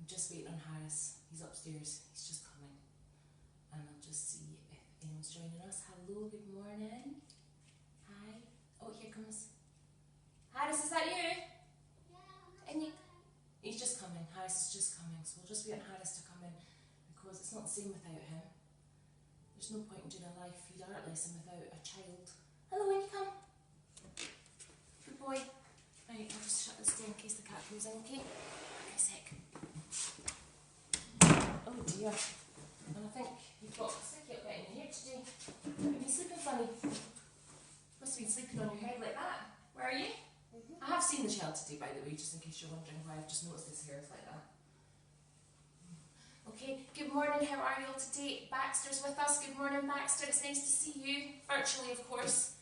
just waiting on Harris. He's upstairs. He's just coming. And I'll just see if anyone's joining us. Hello, good morning. Hi. Oh, here comes. Harris, is that you? Yeah. And you? He's just coming. Harris is just coming. So we'll just wait on Harris to come in because it's not the same without him. There's no point in doing a live feed art lesson without a child. Hello, in you come. Good boy. Right, I'll just shut this door in case the cat goes in, okay? Give me a sec. Oh dear. And I think you've got a sticky up in your hair today. Have you been sleeping funny? Must have been sleeping on your head like that. Where are you? I have seen the child today, by the way, just in case you're wondering why I've just noticed his hair is like that. Okay, good morning, how are you all today? Baxter's with us. Good morning, Baxter. It's nice to see you, virtually of course.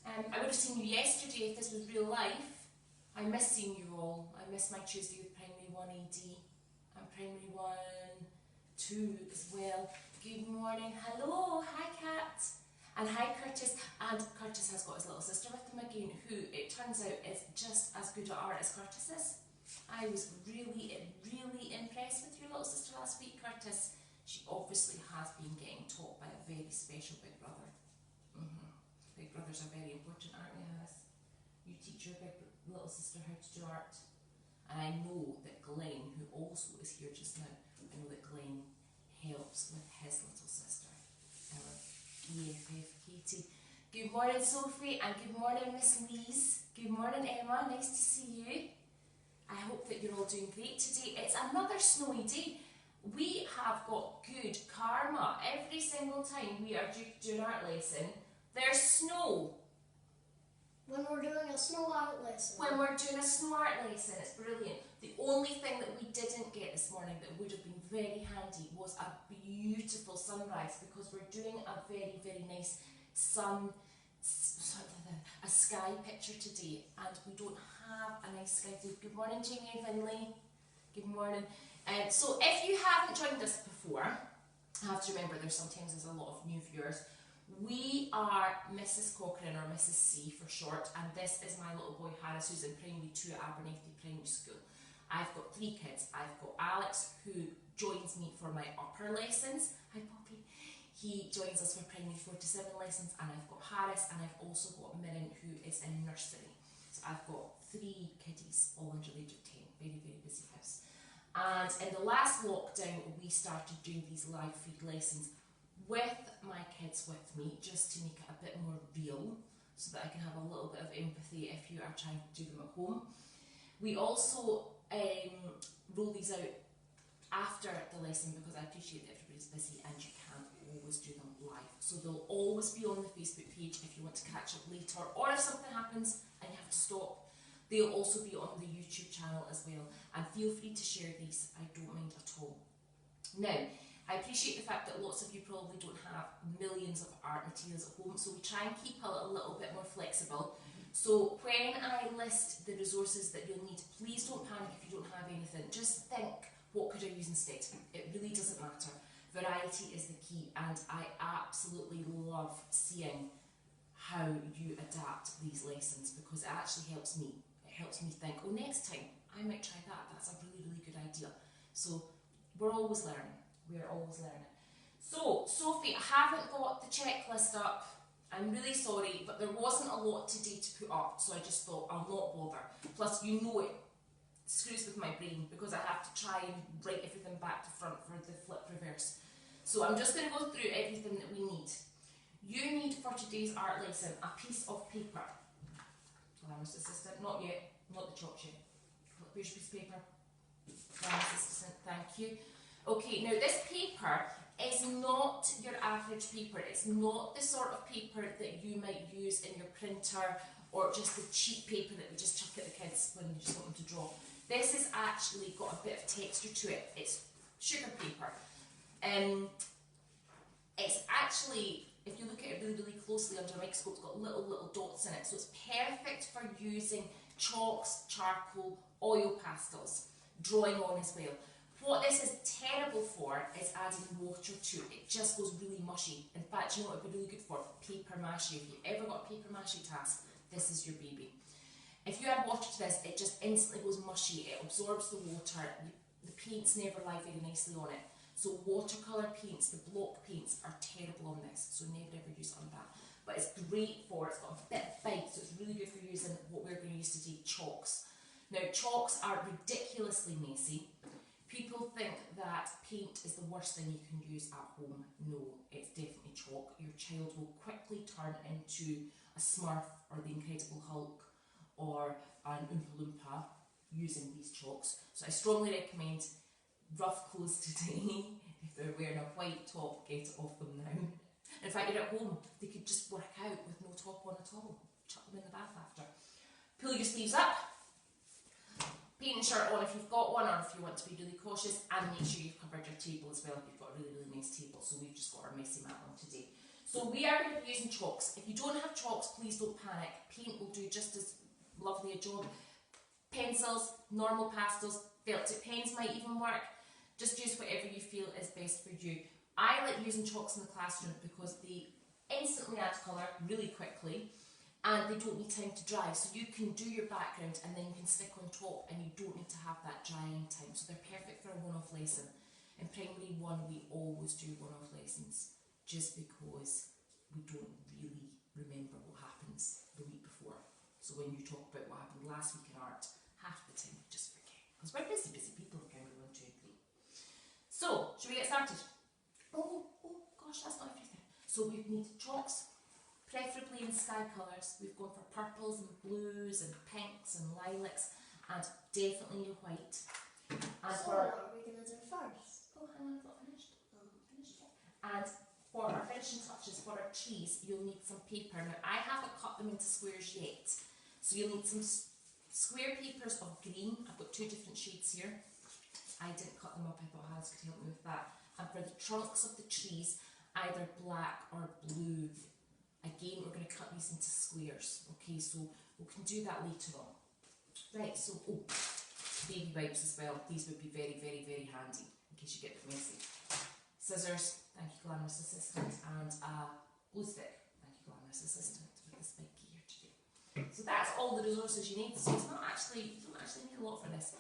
I would have seen you yesterday if this was real life. I miss seeing you all. I miss my Tuesday with Primary 1 AD and Primary 1, 2 as well. Good morning. Hello. Hi, Kat. And hi, Curtis. And Curtis has got his little sister with him again, who it turns out is just as good at art as Curtis is. I was really, really impressed with your little sister last week, Curtis. She obviously has been getting taught by a very special big brother. Big brothers are very important, aren't they, Harris? You teach your little sister how to do art. And I know that Glenn, who also is here just now, I know that Glenn helps with his little sister, our BFF Katie. Good morning, Sophie, and good morning, Miss Lees. Good morning, Emma. Nice to see you. I hope that you're all doing great today. It's another snowy day. We have got good karma. Every single time we are doing an art lesson, there's snow. When we're doing a snow art lesson. When we're doing a snow art lesson, it's brilliant. The only thing that we didn't get this morning that would have been very handy was a beautiful sunrise, because we're doing a very, very nice a sky picture today, and we don't have a nice sky today. Good morning, Jamie and Finlay. Good morning. So if you haven't joined us before, I have to remember sometimes there's a lot of new viewers. We are Mrs. Cochrane, or Mrs. C for short, and this is my little boy Harris, who's in Primary 2 at Abernethy Primary School. I've got 3 kids. I've got Alex, who joins me for my upper lessons. Hi Poppy. He joins us for Primary 4 to 7 lessons, and I've got Harris, and I've also got Mirren, who is in nursery. So I've got 3 kiddies, all under the age of 10. Very, very busy house. And in the last lockdown, we started doing these live feed lessons with my kids with me, just to make it a bit more real, so that I can have a little bit of empathy if you are trying to do them at home. We also roll these out after the lesson, because I appreciate that everybody's busy and you can't always do them live. So they'll always be on the Facebook page if you want to catch up later, or if something happens and you have to stop. They'll also be on the YouTube channel as well, and feel free to share these, I don't mind at all. Now, I appreciate the fact that lots of you probably don't have millions of art materials at home, so we try and keep it a little bit more flexible. So when I list the resources that you'll need, please don't panic if you don't have anything. Just think, what could I use instead? It really doesn't matter. Variety is the key, and I absolutely love seeing how you adapt these lessons, because it actually helps me. It helps me think, oh, next time I might try that. That's a really, really good idea. So we're always learning. We're always learning. So, Sophie, I haven't got the checklist up. I'm really sorry, but there wasn't a lot today to put up, so I just thought I'll not bother. Plus, you know it screws with my brain, because I have to try and write everything back to front for the flip reverse. So I'm just going to go through everything that we need. You need, for today's art lesson, a piece of paper. Glamorous assistant, not yet, not the chalk yet. Where's your piece of paper? Glamorous assistant, thank you. Okay, now this paper is not your average paper. It's not the sort of paper that you might use in your printer, or just the cheap paper that we just chuck at the kids when you just want them to draw. This has actually got a bit of texture to it. It's sugar paper. It's actually, if you look at it really, really closely under a microscope, it's got little dots in it. So it's perfect for using chalks, charcoal, oil pastels, drawing on as well. What this is terrible for is adding water to it. It just goes really mushy. In fact, you know what it would be really good for? Paper mache. If you've ever got a paper mache task, this is your baby. If you add water to this, it just instantly goes mushy. It absorbs the water. the paints never lie very nicely on it. So watercolour paints, the block paints are terrible on this, so never ever use it on that. But it's great for, it's got a bit of bite, so it's really good for using what we're going to use today, chalks. Now chalks are ridiculously messy. People think that paint is the worst thing you can use at home. No, it's definitely chalk. Your child will quickly turn into a Smurf or the Incredible Hulk or an Oompa Loompa using these chalks. So I strongly recommend rough clothes today. If they're wearing a white top, get it off them now. In fact, you're at home, they could just work out with no top on at all. Chuck them in the bath after. Pull your sleeves up. Painting shirt on if you've got one, or if you want to be really cautious, and make sure you've covered your table as well if you've got a really, really nice table. So we've just got our messy mat on today. So we are going to be using chalks. If you don't have chalks, please don't panic. Paint will do just as lovely a job. Pencils, normal pastels, felt tip pens might even work. Just use whatever you feel is best for you. I like using chalks in the classroom because they instantly add colour really quickly and they don't need time to dry. So you can do your background and then you can stick on top and you don't need to have that drying time. So they're perfect for a one-off lesson. In primary 1 we always do one-off lessons just because we don't really remember what happens the week before. So when you talk about what happened last week in art, half the time we just forget. Because we're busy people in primary 1, 2 and 3. So, should we get started? Oh gosh, that's not everything. So we need chalks, preferably in sky colours. We've gone for purples and blues and pinks and lilacs and definitely a white. And so what are we going to do first? Oh, hang on, I've not finished. And for our finishing touches, for our trees, you'll need some paper. Now, I haven't cut them into squares yet. So you'll need some square papers of green. I've got 2 different shades here. I didn't cut them up, I thought Hans could help me with that. And for the trunks of the trees, either black or blue. Again, we're going to cut these into squares. Okay, so we can do that later on. Right, so, baby wipes as well. These would be very, very, very handy in case you get messy. Scissors, thank you, Glamorous Assistant, and a glue stick, thank you, Glamorous Assistant, with this big key here today. So that's all the resources you need. So it's not actually, you don't actually need a lot for this.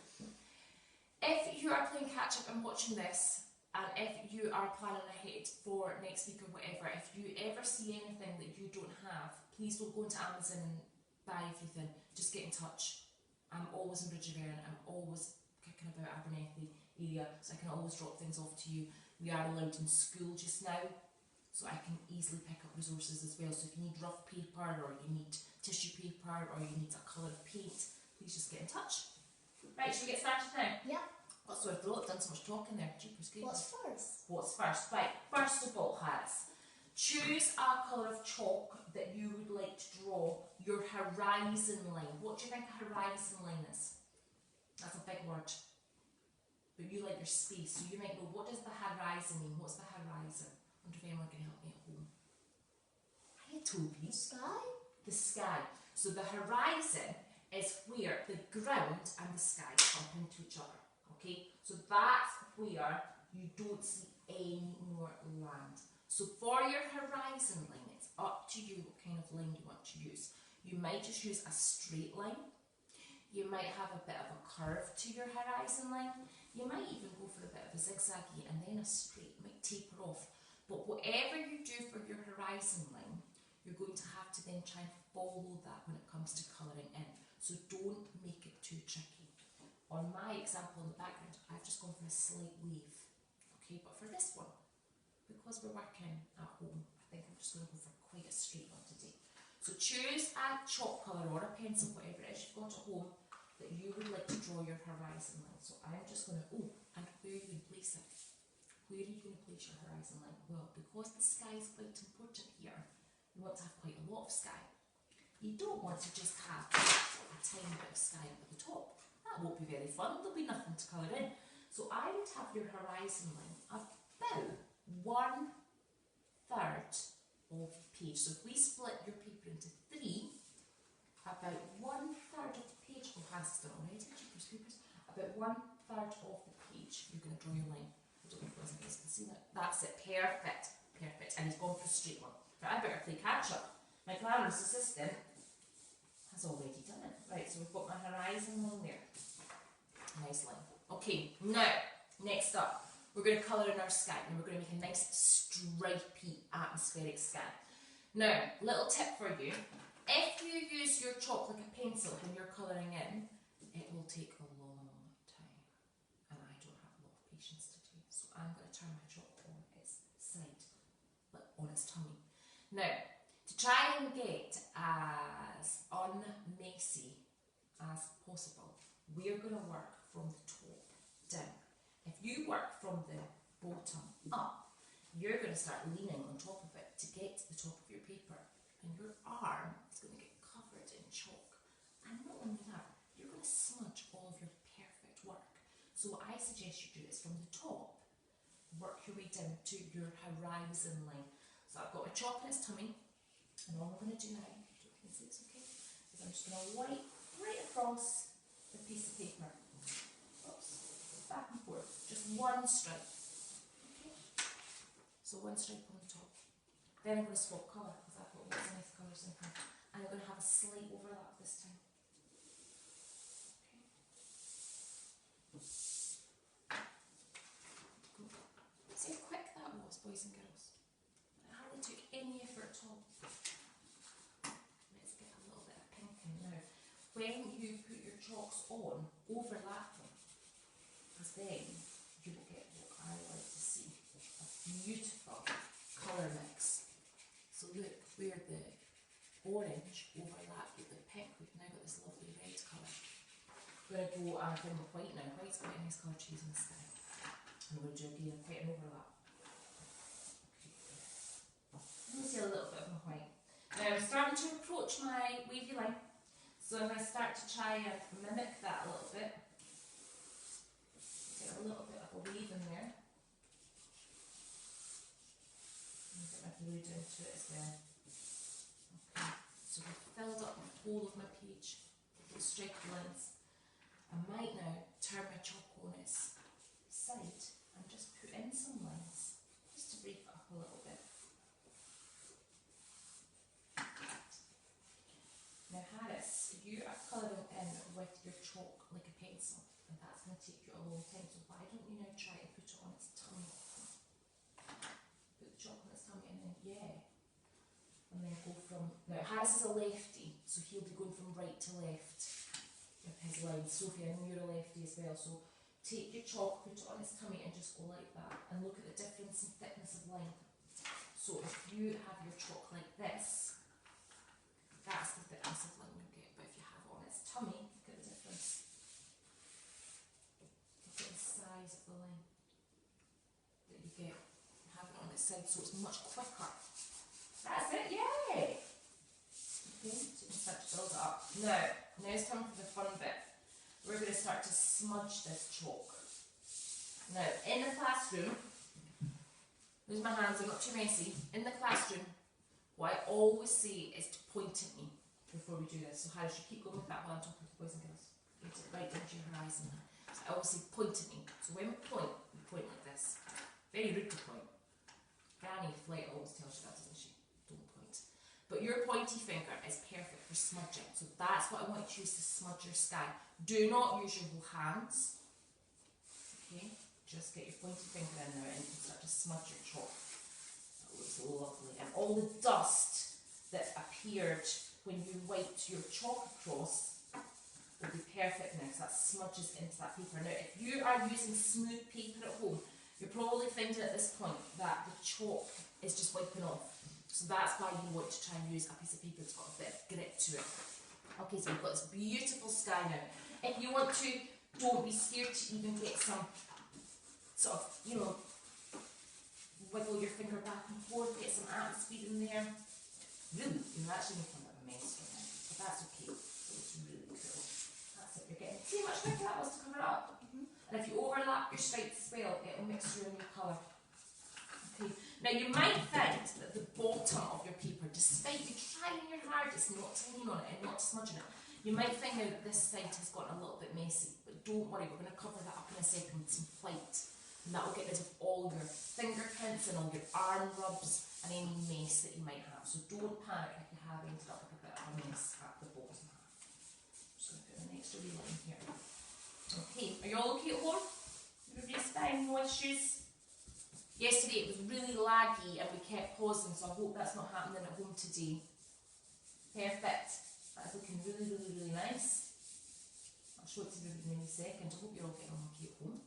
If you are playing catch up and watching this, and if you are planning ahead for next week or whatever, if you ever see anything that you don't have, please don't go into Amazon and buy everything. Just get in touch. I'm always in Bridge of Erin. I'm always kicking about Abernethy area, so I can always drop things off to you. We are allowed in school just now, so I can easily pick up resources as well. So if you need rough paper, or you need tissue paper, or you need a colour of paint, please just get in touch. Right, should we get started now? Yeah. Oh, sorry, I've done so much talking there. Jeepers creepers. What's first? What's first? Right, first of all, Harris, choose a colour of chalk that you would like to draw your horizon line. What do you think a horizon line is? That's a big word. But you like your space, so you might know, what does the horizon mean? What's the horizon? I wonder if anyone can help me at home. Hiya, Toby. Sky? The sky. So the horizon is where the ground and the sky bump into each other. Okay? So that's where you don't see any more land. So for your horizon line, it's up to you what kind of line you want to use. You might just use a straight line. You might have a bit of a curve to your horizon line. You might even go for a bit of a zigzaggy and then a straight. It might taper off. But whatever you do for your horizon line, you're going to have to then try and follow that when it comes to colouring in. So don't make it too tricky. On my example in the background, I've just gone for a slight wave. Okay, but for this one, because we're working at home, I think I'm just going to go for quite a straight one today. So choose a chalk colour or a pencil, whatever it is you've got at home, that you would like to draw your horizon line. So I'm just going to, and where are you going to place it? Where are you going to place your horizon line? Well, because the sky is quite important here, you want to have quite a lot of sky. You don't want to just have a tiny bit of sky up at the top. That won't be very fun, there'll be nothing to colour in. So I would have your horizon line about 1/3 of the page. So if we split your paper into 3, about 1/3 of the page, has done already, about 1/3 of the page, you're going to draw your line. I don't know if you guys can see that. That's it, perfect, perfect. And he's gone for a straight one. Right, I better play catch up. My glamorous assistant has already done it. Right, so we've got my horizon line there. Nice line. Okay, now, next up, we're going to colour in our sky and we're going to make a nice stripy atmospheric sky. Now, little tip for you, if you use your chalk like a pencil when you're colouring in, it will take a long time and I don't have a lot of patience to do. So I'm going to turn my chalk on its side, like on its tummy. Now, to try and get as unmessy as possible, we're going to work from the top down. If you work from the bottom up, you're going to start leaning on top of it to get to the top of your paper, and your arm is going to get covered in chalk. And not only that, you're going to smudge all of your perfect work. So what I suggest you do is from the top, work your way down to your horizon line. So I've got my chalk in its tummy, and all I'm going to do now, if you can see it's okay, is I'm just going to wipe right across the piece of paper. Oops, back and forth, just one stripe. Okay, so one stripe on the top. Then I'm going to swap colour because I've got lots of nice colours in here, and I'm going to have a slight overlap this time. Okay. See how quick that was, boys and girls? It hardly took any effort at all. Let's get a little bit of pink in now. When you put your chalks on, overlap them, because then you will get what I like to see, a beautiful colour mix. So look where the orange overlapped with the pink, we've now got this lovely red colour. We're going to go and find the white now. White's quite a nice colour to use in the sky. And we're going to do again quite an overlap. Okay. Let me see a little bit of my white. Now I'm starting to approach my wavy line, so I'm going to start to try and mimic that a little bit. Get a little bit of a wave in there. And get my blue down to it as well. Okay, so we've filled up the whole of my page with those stripy lines. I might now turn my chalk on its side and just put in some lines, just to break it up a little bit. Now Harris, you are colouring in with your chalk like a pencil, and that's going to take you a long time, so why don't you now try to put it on its tummy? Put the chalk on its tummy and then, yeah. And then go from, now Harris is a lefty, so he'll be going from right to left with his line. Sophie, I know you're a lefty as well, so take your chalk, put it on its tummy and just go like that, and look at the difference in thickness of line. So if you have your chalk like this, that's the thickness of line you'll get, but if you have it on its tummy, look at the difference. Look at the size of the line that you get. You have it on its side, so it's much quicker. That's it, yay! Okay, so you can start to build it up. Now it's time for the fun bit. We're going to start to smudge this chalk. Now, in the classroom, use my hands, they're not too messy. In the classroom, what I always say is to point at me before we do this. So Harris, you keep going with that while I'm talking to boys and girls. Get it right down to your horizon. So I always say point at me. So when we point like this. Very rude to point. Granny Flight always tells you that, doesn't she? Don't point. But your pointy finger is perfect for smudging. So that's what I want you to use to smudge your sky. Do not use your whole hands. Okay? Just get your pointy finger in there and you can start to smudge your chalk. That looks lovely. And all the dust that appeared when you wiped your chalk across will be perfect now, because that smudges into that paper. Now, if you are using smooth paper at home, you're probably finding at this point that the chalk is just wiping off. So that's why you want to try and use a piece of paper that's got a bit of grit to it. Okay, so we've got this beautiful sky now. If you want to, don't be scared to even get some sort of, you know, wiggle your finger back and forth, get some atmosphere in there. Really, you're actually making a bit of a mess right now, but that's okay. It's really cool. That's it, you're getting too much like that was to cover it up. And if you overlap your stripes as well, it'll mix through in your colour. Okay. Now you might find that the bottom of your paper, despite you trying your hardest not to lean on it and not to smudging it, you might find now that this side has gotten a little bit messy, but don't worry, we're going to cover that up in a second with some white, and that will get rid of all your fingerprints and all your arm rubs and any mess that you might have. So don't panic if you have ended up with a bit of a mess at the bottom half. I'm just going to put an extra wee line here. Okay, Okay, are you all okay at home? Everybody's fine, no issues? Yesterday it was really laggy and we kept pausing, so I hope that's not happening at home today. Perfect. That's looking really, really, really nice. I'll show it to everybody in a second. I hope you're all getting on okay at home.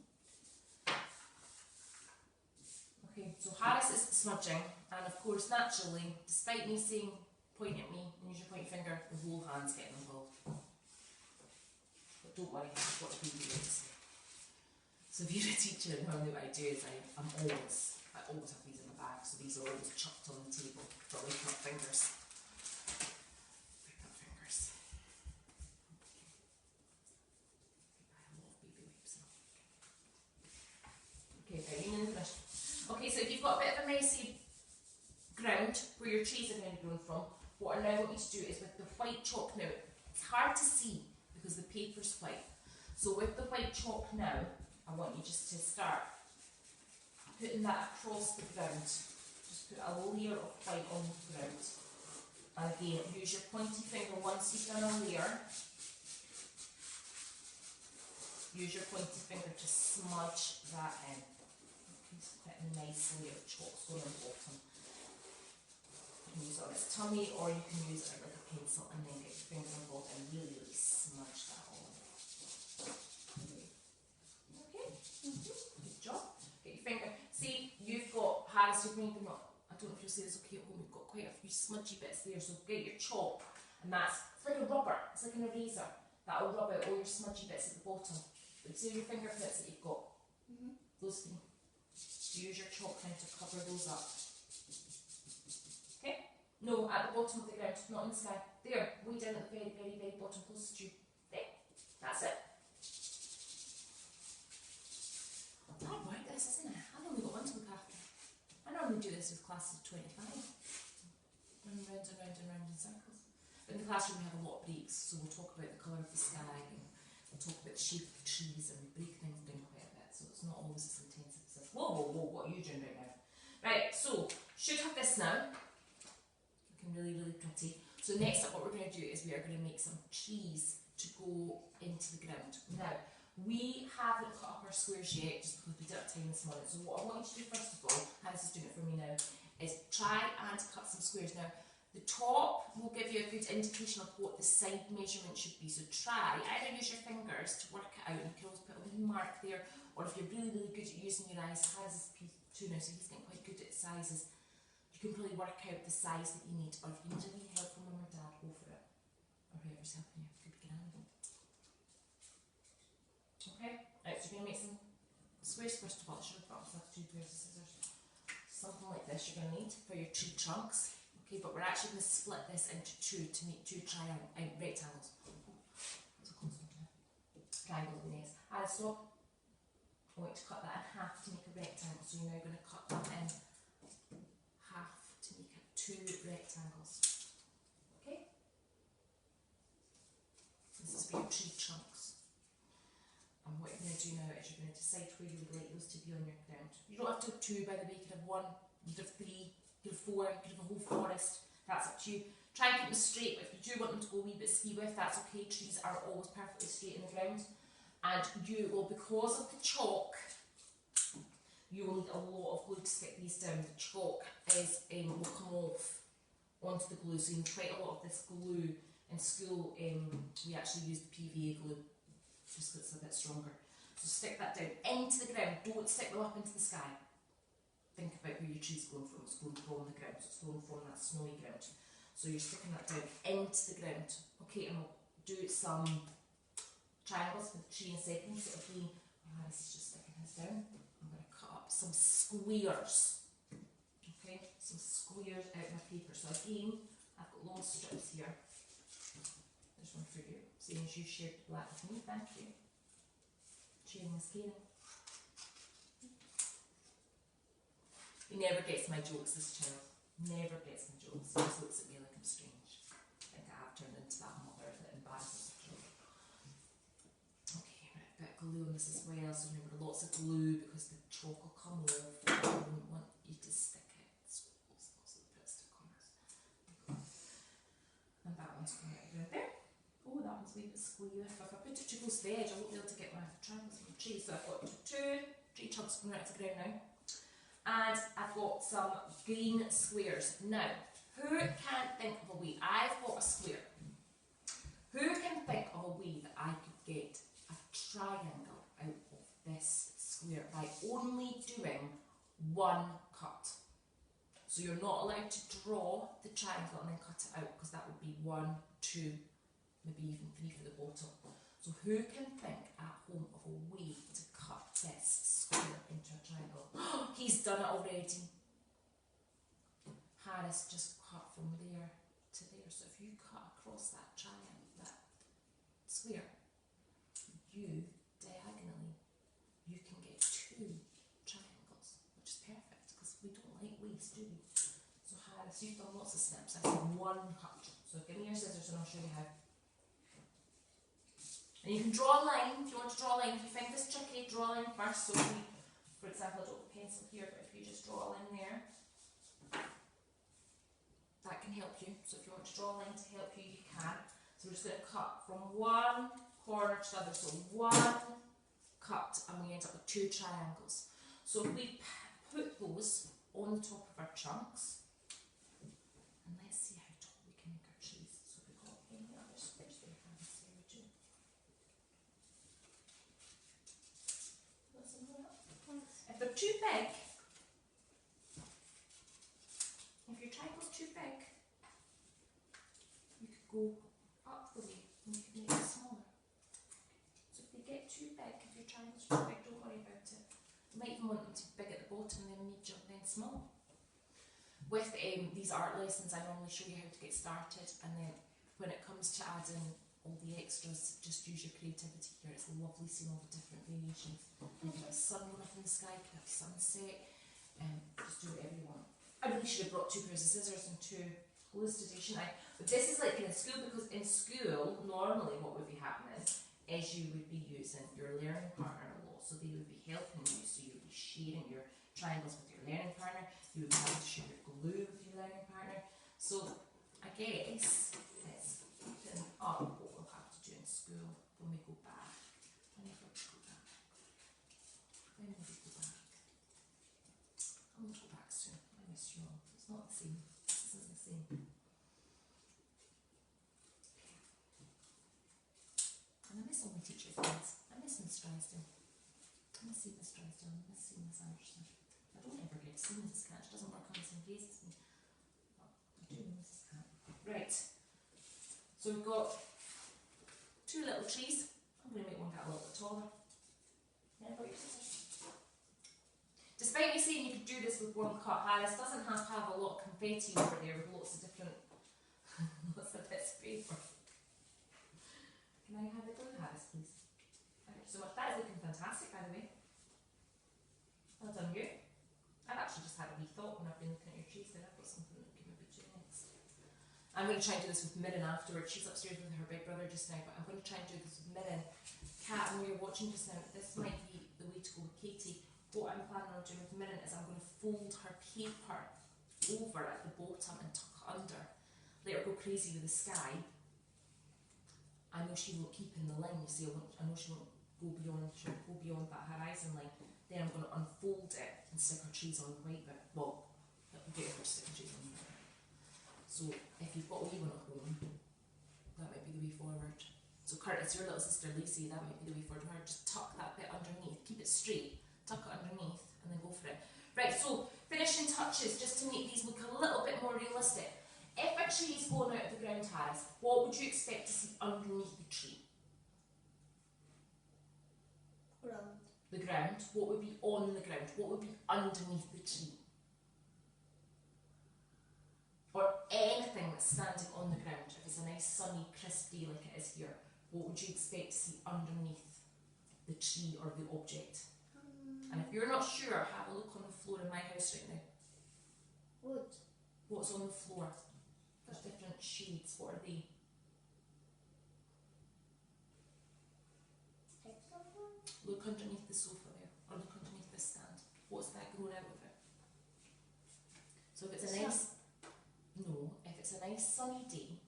Okay, so Harris is smudging, and of course, naturally, despite me saying point at me and use your pointy finger, the whole hand's getting involved. But don't worry, I've got to be ready to say. So if you're a teacher, normally what I do is I always have these in the bag, so these are always chucked on the table for wake up fingers. Wake up fingers. I have a lot of baby wipes now. Okay, right, you nearly finished. Okay, so if you've got a bit of a messy ground where your trees are going to be grown from, what I now want you to do is with the white chalk now, it's hard to see because the paper's white. So with the white chalk now, I want you just to start putting that across the ground. Just put a layer of white on the ground. And again, use your pointy finger once you've done a layer. Use your pointy finger to smudge that in. Okay, so put a nice layer of chalk on the bottom. You can use it on its tummy or you can use it like a pencil and then get your finger involved and really, really smudge that all in. Good job. Get your finger. See, you've got, Harris, you've made them up. I don't know if you'll see this okay at home. We've got quite a few smudgy bits there. So get your chalk, and it's like a rubber. It's like an eraser. That'll rub out all your smudgy bits at the bottom. But see your fingerprints that you've got? Those three. Use your chalk now to cover those up. Okay? No, at the bottom of the ground, not in the sky. There, way down at the very, very, very bottom, closest to you. There. That's it. Hard work this, isn't it? I've only got one to look after. I normally do this with classes of 25. Running round and round and round in circles. But in the classroom we have a lot of breaks, so we'll talk about the colour of the sky and we'll talk about the shape of the trees and we break things down quite a bit, so it's not always as intense as this. Whoa, whoa, whoa, what are you doing right now? Right, so, should have this now. Looking really, really pretty. So next up what we're going to do is we are going to make some trees to go into the ground. Now, we haven't cut up our squares yet, just because we didn't have time this morning. So what I want you to do first of all, Harris is doing it for me now, is try and cut some squares. Now, the top will give you a good indication of what the side measurement should be. So try, either use your fingers to work it out, and you can always put a wee mark there, or if you're really, really good at using your eyes, Harris is P2 now, so he's getting quite good at sizes. You can probably work out the size that you need, or if you need a wee help from mum or dad, go for it. Or whoever's helping you, could be Granny. Okay, right, so you're going to make some squares first of all. I should have brought myself 2 pairs of scissors. Something like this you're going to need for your tree trunks. Okay, but we're actually going to split this into 2 to make 2 rectangles. So close one now. Triangle in this. And stop. I want you to cut that in half to make a rectangle. So you're now going to cut that in half to make it 2 rectangles. Okay? This is for your tree trunks. And what you're going to do now is you're going to decide where you would like those to be on your ground. You don't have to have 2, by the way. You could have 1, you could have 3, you could have 4, you could have a whole forest. That's up to you. Try and keep them straight, but if you do want them to go a wee bit ski with, that's okay. Trees are always perfectly straight in the ground. And you will, because of the chalk, you will need a lot of glue to stick these down. The chalk will come off onto the glue, so you need quite a lot of this glue. In school, we actually use the PVA glue, just because it's a bit stronger. So stick that down into the ground, don't stick them up into the sky. Think about where your tree's going from. It's going from the ground, so it's going from that snowy ground. So you're sticking that down into the ground. Okay, and we'll do some triangles for the tree in a second. So again, Harris is just sticking his down. I'm going to cut up some squares. Okay, some squares out of my paper. So again, I've got long strips here. There's one for you. Seeing as you shared black with me, thank you. Sharing is caring. He never gets my jokes, this child. Never gets my jokes. He just looks at me like I'm strange. I think I have turned into that mother that embarrasses the children. Okay, right, a bit of glue on this as well. So remember, lots of glue because the chalk will come off. I don't want you to stick it. So put a stick on this. And that one's going right around there. Oh, that one's a wee bit square. If I put it too close to the edge, I won't be able to get my triangles from the tree. So I've got two tree trunks going right to the ground now. And I've got some green squares. Now, who can think of a way? I've got a square. Who can think of a way that I could get a triangle out of this square by only doing one cut? So you're not allowed to draw the triangle and then cut it out, because that would be 1, 2, maybe even 3 for the bottom. So who can think at home of a way to cut this square into a triangle? He's done it already. Harris just cut from there to there. So if you cut across that triangle, that square, you diagonally, you can get 2 triangles, which is perfect because we don't like waste, do we? So Harris, you've done lots of steps. I said 1 cut. So give me your scissors and I'll show you how. And you can draw a line if you want to draw a line. If you find this tricky, draw a line first. So if we, for example, I don't have a pencil here, but if you just draw a line there, that can help you. So if you want to draw a line to help you, you can. So we're just going to cut from one corner to the other. So 1 cut, and we end up with 2 triangles. So if we put those on the top of our chunks, and let's see how tall we can make our trees. So we've got any other squares there, Sarah, too. If they're too big, if your triangle's too big, you could go up the way and you could make it smaller. So if they get too big, if your triangle's too big, don't worry about it. You might even want them to be big at the bottom, then medium, then small. With these art lessons, I normally show you how to get started, and then when it comes to adding all the extras, just use your creativity here. It's lovely seeing all the different variations. You could have sun going up in the sky, you could have sunset, just do whatever you want. I really should have brought 2 pairs of scissors and 2 glues today, shouldn't I? But this is like in school, because in school, normally what would be happening is you would be using your learning partner a lot, so they would be helping you, so you would be sharing your triangles with your learning partner, you would be having to share your glue with your learning partner. So I guess it's putting up what we'll have to do in school when we go back. Whenever we go back. When will we go back? I'm going to go back soon. I miss you all. It's not the same. This isn't the same. And I miss all my teacher friends. I miss Miss Drysdale. I miss seeing Miss Drysdale. I miss seeing Miss Anderson. I don't ever get to see Mrs. Cat. She doesn't work on the same days as me. But I do know Mrs. Cat. Right. So we've got 2 little trees. I'm going to make one get a little bit taller. Yeah, about your scissors. Despite me saying you could do this with 1 cut, Harris doesn't have to have a lot of confetti over there with lots of different lots of bits of paper. Can I have it done, Harris, please? Thank you so much. That is looking fantastic, by the way. Well done, you. I've actually just had a wee thought when I've been looking at your trees there. I've got something that we can maybe do next. I'm going to try and do this with Mirren afterwards. She's upstairs with her big brother just now, but I'm going to try and do this with Mirren. Kat, and you're watching just now, this might be the way to go with Katie. What I'm planning on doing with Mirren is I'm going to fold her paper over at the bottom and tuck it under. Let her go crazy with the sky. I know she won't keep in the line, you see. I know she won't go beyond that horizon line. Then I'm going to unfold it and stick her trees on white bit. Well, it'll get her to stick her trees on white bit. So if you've got a wee one at home, that might be the way forward. So Curtis, your little sister Lacey, that might be the way forward. Her, just tuck that bit underneath, keep it straight, tuck it underneath, and then go for it. Right, so finishing touches, just to make these look a little bit more realistic. If a tree is going out of the ground, Harris, what would you expect to see underneath the tree? Ground. The ground. What would be on the ground? What would be underneath the tree? Or anything that's standing on the ground. If it's a nice sunny, crisp day like it is here, what would you expect to see underneath the tree or the object? And if you're not sure, have a look on the floor in my house right now. Wood. What's on the floor? There's different shades. What are they? Look underneath the sofa there, or look underneath the stand. What's that growing out of it? So if it's a nice, no, if it's a nice sunny day,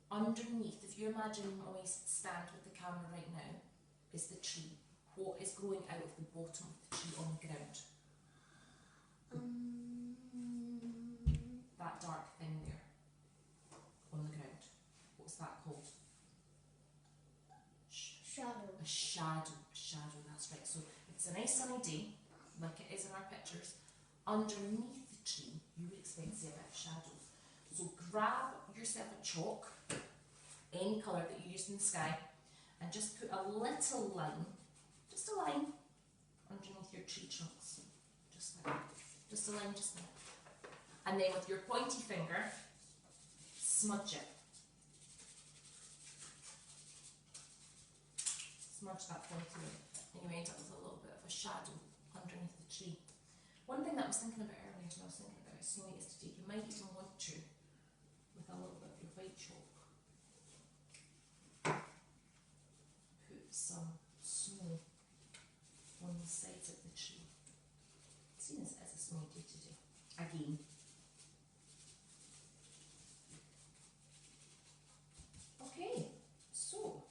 underneath, if if you imagine my stand with the camera right now, is the tree. What is growing out of the bottom of the tree on the ground? That dark thing there on the ground. What's that called? Shadow. A shadow. A shadow, that's right. So it's a nice sunny day, like it is in our pictures. Underneath the tree, you would expect to see a bit of shadow. So grab yourself a chalk, any colour that you used in the sky, and just put a little line, just a line, underneath your tree trunks. Just like that. Just a line, just there. And then with your pointy finger, smudge it. Smudge that pointy line, and you end up with a little bit of a shadow underneath the tree. One thing that I was thinking about earlier, when I was thinking about how snowy it is today, you might even want to, with a little bit of your white chalk, put some snow on the sides of the tree. Seeing as it is a snowy day today. Again. Okay, so,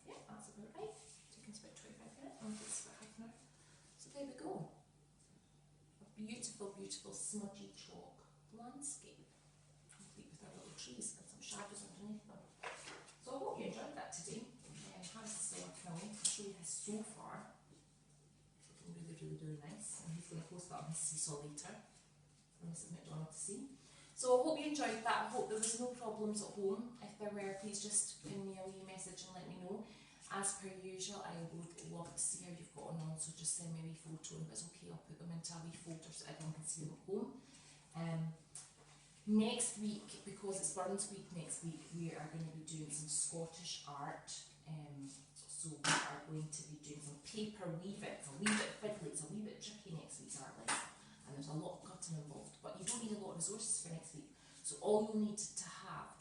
yeah, that's about right. Taking us about 25 minutes, and it's about half an hour. So there we go. A beautiful, beautiful smudgy chalk landscape, complete with our little trees and some shadows underneath them. So I hope you enjoyed that today. Harris is still working away. I'll show you his so far. It's looking really, really, really nice. And he's going to post that on his seesaw later for Mrs. McDonald to see. So I hope you enjoyed that. I hope there was no problems at home. If there were, please just ping me a wee message and let me know. As per usual, I would love to see how you've gotten on, so just send me a wee photo, and if it's okay, I'll put them into a wee folder so everyone can see them at home. Next week, because it's Burns Week next week, we are going to be doing some Scottish art. So we are going to be doing some paper weaving. It's a wee bit fiddly, it's a wee bit tricky next week's art lesson, and there's a lot of cutting involved, but you don't need a lot of resources for next week. So all you'll need to have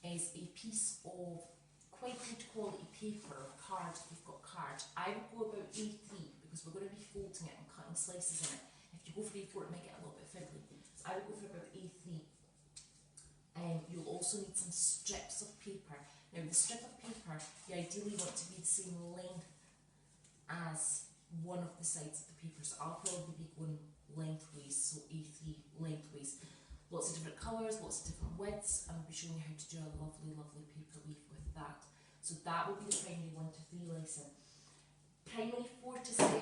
is a piece of quite good quality paper or card if you've got card. I would go about A3 because we're going to be folding it and cutting slices in it. If you go for A4 it might get a little bit fiddly. So I would go for about A3. You'll also need some strips of paper. Now the strip of paper, you ideally want to be the same length as one of the sides of the paper. So I'll probably be going lengthways, so A3 lengthways. Lots of different colours, lots of different widths, and I'll be showing you how to do a lovely, lovely paper weave with that. So that will be the primary 1 to 3 lesson. Primary 4 to 7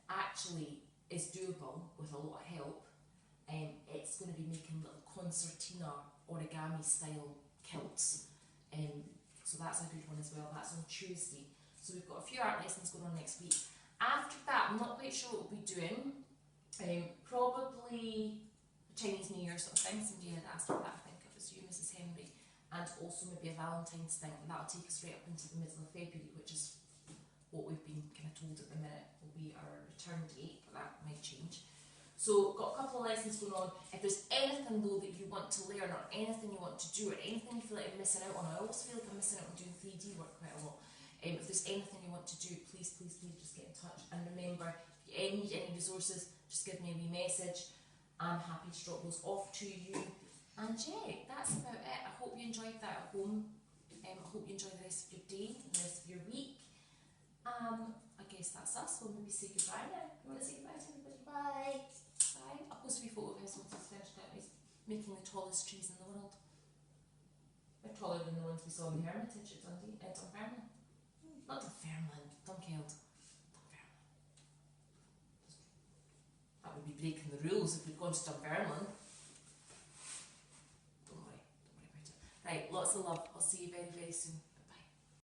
actually is doable with a lot of help. It's going to be making little concertina origami style kilts. So that's a good one as well. That's on Tuesday. So we've got a few art lessons going on next week. After that, I'm not quite sure what we'll be doing. Probably Chinese New Year sort of thing. Somebody had asked for that, I think it was you, Mrs. Henry. And also maybe a Valentine's thing, and that'll take us right up into the middle of February, which is what we've been kind of told at the minute will be our return date, but that might change. So got a couple of lessons going on. If there's anything though that you want to learn, or anything you want to do, or anything you feel like you're missing out on, I always feel like I'm missing out on doing 3D work quite a lot. If there's anything you want to do, please, please, please just get in touch. And remember, if you need any resources, just give me a wee message. I'm happy to drop those off to you. And yeah, that's about it. I hope you enjoyed that at home. I hope you enjoy the rest of your day and the rest of your week. I guess that's us. We'll maybe say goodbye now. You want to say goodbye to everybody? Bye. Bye. I'll post a wee photo of his once he's finished it. He's making the tallest trees in the world. They're taller than the ones we saw in the Hermitage at Dunfermline. Not Dunfermline, Dunkeld. Dunfermline. That would be breaking the rules if we'd gone to Dunfermline. Don't worry about it. Right, lots of love. I'll see you very, very soon.